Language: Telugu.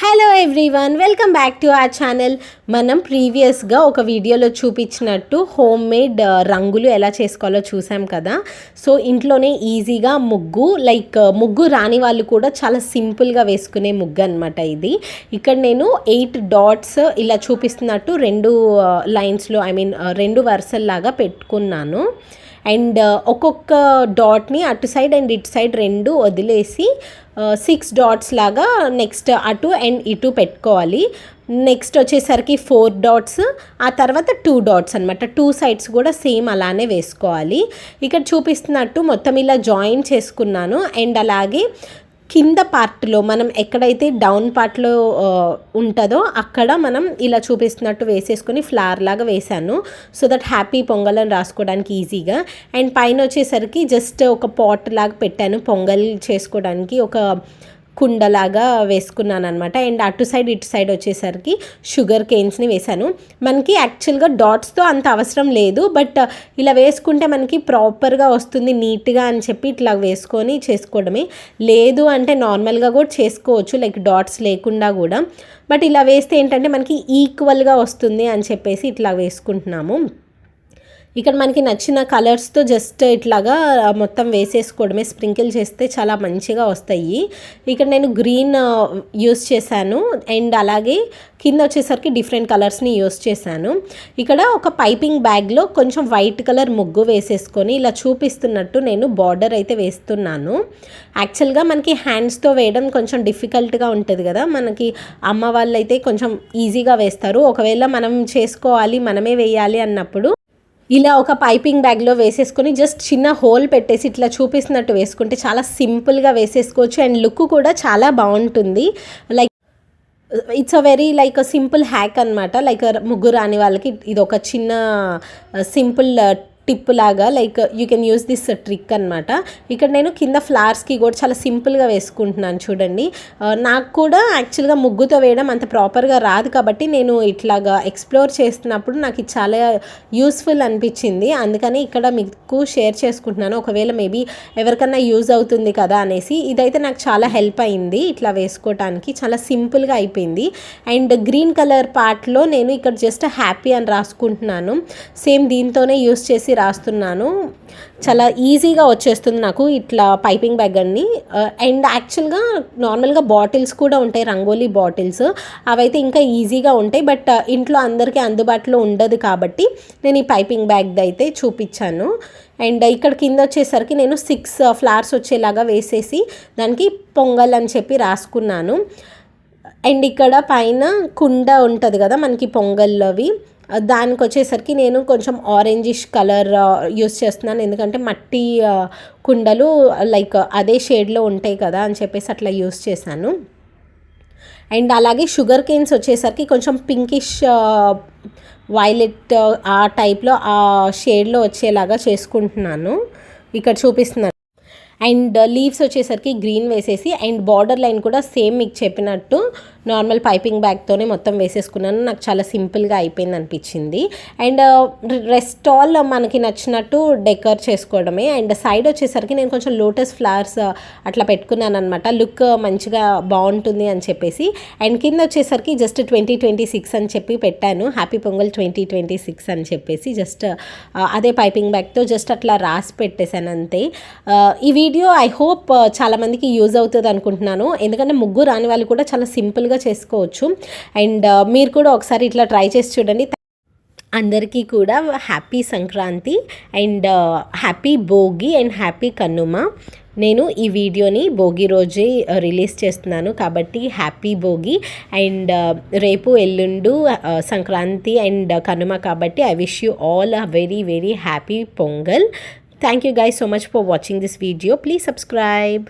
Hello everyone, welcome back to our channel. మనం ప్రీవియస్గా ఒక వీడియోలో చూపించినట్టు హోమ్ మేడ్ రంగులు ఎలా చేసుకోవాలో చూసాం కదా. సో ఇంట్లోనే ఈజీగా ముగ్గు రాని వాళ్ళు కూడా చాలా సింపుల్గా వేసుకునే ముగ్గు అనమాట ఇది. ఇక్కడ నేను 8 డాట్స్ ఇలా చూపిస్తున్నట్టు రెండు లైన్స్లో రెండు వరుసల్లాగా పెట్టుకున్నాను. అండ్ ఒక్కొక్క డాట్ని అటు సైడ్ అండ్ ఇటు సైడ్ రెండు వదిలేసి 6 డాట్స్ లాగా నెక్స్ట్ అటు అండ్ ఇటు పెట్టుకోవాలి. నెక్స్ట్ వచ్చేసరికి 4 డాట్స్, ఆ తర్వాత 2 డాట్స్ అనమాట. 2 సైడ్స్ కూడా సేమ్ అలానే వేసుకోవాలి. ఇక్కడ చూపిస్తున్నట్టు మొత్తం ఇలా జాయిన్ చేసుకున్నాను. అండ్ అలాగే కింద పార్ట్లో మనం ఎక్కడైతే డౌన్ పార్ట్లో ఉంటుందో అక్కడ మనం ఇలా చూపిస్తున్నట్టు వేసేసుకొని ఫ్లవర్ లాగా వేసాను. సో దట్ హ్యాపీ పొంగల్ అని రాసుకోవడానికి ఈజీగా. అండ్ పైన వచ్చేసరికి జస్ట్ ఒక పాట్ లాగా పెట్టాను పొంగల్ చేసుకోవడానికి, ఒక కుండలాగా వేసుకున్నాను అనమాట. అండ్ అటు సైడ్ ఇటు సైడ్ వచ్చేసరికి షుగర్ కేన్స్ని వేశాను. మనకి యాక్చువల్గా డాట్స్తో అంత అవసరం లేదు, బట్ ఇలా వేసుకుంటే మనకి ప్రాపర్గా వస్తుంది నీట్గా అని చెప్పి ఇట్లా వేసుకొని చేసుకోవడమే. లేదు అంటే నార్మల్గా కూడా చేసుకోవచ్చు, లైక్ డాట్స్ లేకుండా కూడా. బట్ ఇలా వేస్తే ఏంటంటే మనకి ఈక్వల్గా వస్తుంది అని చెప్పేసి ఇట్లా వేసుకుంటున్నాము. ఇక్కడ మనకి నచ్చిన కలర్స్తో జస్ట్ ఇట్లాగా మొత్తం వేసేసుకోవడమే, స్ప్రింకిల్ చేస్తే చాలా మంచిగా వస్తాయి. ఇక్కడ నేను గ్రీన్ యూస్ చేశాను అండ్ అలాగే కింద వచ్చేసరికి డిఫరెంట్ కలర్స్ని యూస్ చేశాను. ఇక్కడ ఒక పైపింగ్ బ్యాగ్లో కొంచెం వైట్ కలర్ ముగ్గు వేసేసుకొని ఇలా చూపిస్తున్నట్టు నేను బార్డర్ అయితే వేస్తున్నాను. యాక్చువల్గా మనకి హ్యాండ్స్తో వేయడం కొంచెం డిఫికల్ట్గా ఉంటుంది కదా, మనకి అమ్మ వాళ్ళు అయితే కొంచెం ఈజీగా వేస్తారు. ఒకవేళ మనం చేసుకోవాలి, మనమే వేయాలి అన్నప్పుడు ఇలా ఒక పైపింగ్ బ్యాగ్లో వేసేసుకొని జస్ట్ చిన్న హోల్ పెట్టేసి ఇట్లా చూపిస్తున్నట్టు వేసుకుంటే చాలా సింపుల్గా వేసేసుకోవచ్చు. అండ్ లుక్ కూడా చాలా బాగుంటుంది. Like it's a very like simple hack అనమాట. లైక్ ముగ్గు రాని వాళ్ళకి ఇది ఒక చిన్న సింపుల్ టిప్ లాగా, like you can use this trick అనమాట. ఇక్కడ నేను కింద ఫ్లవర్స్కి కూడా చాలా సింపుల్గా వేసుకుంటున్నాను చూడండి. నాకు కూడా యాక్చువల్గా ముగ్గుతో వేయడం అంత ప్రాపర్గా రాదు కాబట్టి నేను ఇట్లాగా ఎక్స్ప్లోర్ చేస్తున్నప్పుడు నాకు ఇది చాలా యూస్ఫుల్ అనిపించింది. అందుకని ఇక్కడ మీకు షేర్ చేసుకుంటున్నాను, ఒకవేళ మేబీ ఎవరికన్నా యూజ్ అవుతుంది కదా అనేసి. ఇదైతే నాకు చాలా హెల్ప్ అయింది ఇట్లా వేసుకోవటానికి, చాలా సింపుల్గా అయిపోయింది. అండ్ గ్రీన్ కలర్ పార్ట్లో నేను ఇక్కడ జస్ట్ హ్యాపీ అని రాసుకుంటున్నాను. సేమ్ దీంతోనే యూస్ చేసి రాస్తున్నాను. చాలా ఈజీగా వచ్చేస్తుంది నాకు ఇట్లా పైపింగ్ బ్యాగ్ అన్ని. అండ్ యాక్చువల్గా నార్మల్గా బాటిల్స్ కూడా ఉంటాయి, రంగోలీ బాటిల్స్, అవైతే ఇంకా ఈజీగా ఉంటాయి. బట్ ఇంట్లో అందరికీ అందుబాటులో ఉండదు కాబట్టి నేను ఈ పైపింగ్ బ్యాగ్ అయితే చూపించాను. అండ్ ఇక్కడ కింద వచ్చేసరికి నేను 6 ఫ్లవర్స్ వచ్చేలాగా వేసేసి దానికి పొంగల్ అని చెప్పి రాసుకున్నాను. అండ్ ఇక్కడ పైన కుండ ఉంటుంది కదా మనకి పొంగల్లోవి, దానికి వచ్చేసరికి నేను కొంచెం ఆరెంజిష్ కలర్ యూస్ చేస్తున్నాను. ఎందుకంటే మట్టి కుండలు లైక్ అదే షేడ్లో ఉంటాయి కదా అని చెప్పేసి అట్లా యూస్ చేశాను. అండ్ అలాగే షుగర్ కేన్స్ వచ్చేసరికి కొంచెం పింకిష్ వైలెట్ ఆ టైప్లో ఆ షేడ్లో వచ్చేలాగా చేసుకుంటున్నాను, ఇక్కడ చూపిస్తున్నాను. అండ్ లీవ్స్ వచ్చేసరికి గ్రీన్ వేసేసి అండ్ బార్డర్ లైన్ కూడా సేమ్ మీకు చెప్పినట్టు నార్మల్ పైపింగ్ బ్యాగ్తోనే మొత్తం వేసేసుకున్నాను. నాకు చాలా సింపుల్గా అయిపోయింది అనిపించింది. అండ్ రెస్ట్ ఆల్ మనకి నచ్చినట్టు డెకర్ చేసుకోవడమే. అండ్ సైడ్ వచ్చేసరికి నేను కొంచెం లోటస్ ఫ్లవర్స్ అట్లా పెట్టుకున్నాను అనమాట, లుక్ మంచిగా బాగుంటుంది అని చెప్పేసి. అండ్ కింద వచ్చేసరికి జస్ట్ 2026 అని చెప్పి పెట్టాను, హ్యాపీ పొంగల్ 2026 అని చెప్పేసి. జస్ట్ అదే పైపింగ్ బ్యాగ్తో జస్ట్ అట్లా రాసి పెట్టేశాను అంతే. ఈ వీడియో ఐ హోప్ చాలామందికి యూజ్ అవుతుంది అనుకుంటున్నాను, ఎందుకంటే ముగ్గు రాని వాళ్ళు కూడా చాలా సింపుల్గా చేసుకోవచ్చు. అండ్ మీరు కూడా ఒకసారి ఇట్లా ట్రై చేసి చూడండి. అందరికీ కూడా happy Sankranti and happy Bhogi and happy Kanuma. నేను ఈ వీడియోని భోగి రోజే రిలీజ్ చేస్తున్నాను కాబట్టి హ్యాపీ భోగి. అండ్ రేపు ఎల్లుండు సంక్రాంతి అండ్ కనుమ కాబట్టి I wish you all a very very happy pongal. Thank you guys so much for watching this video. Please subscribe.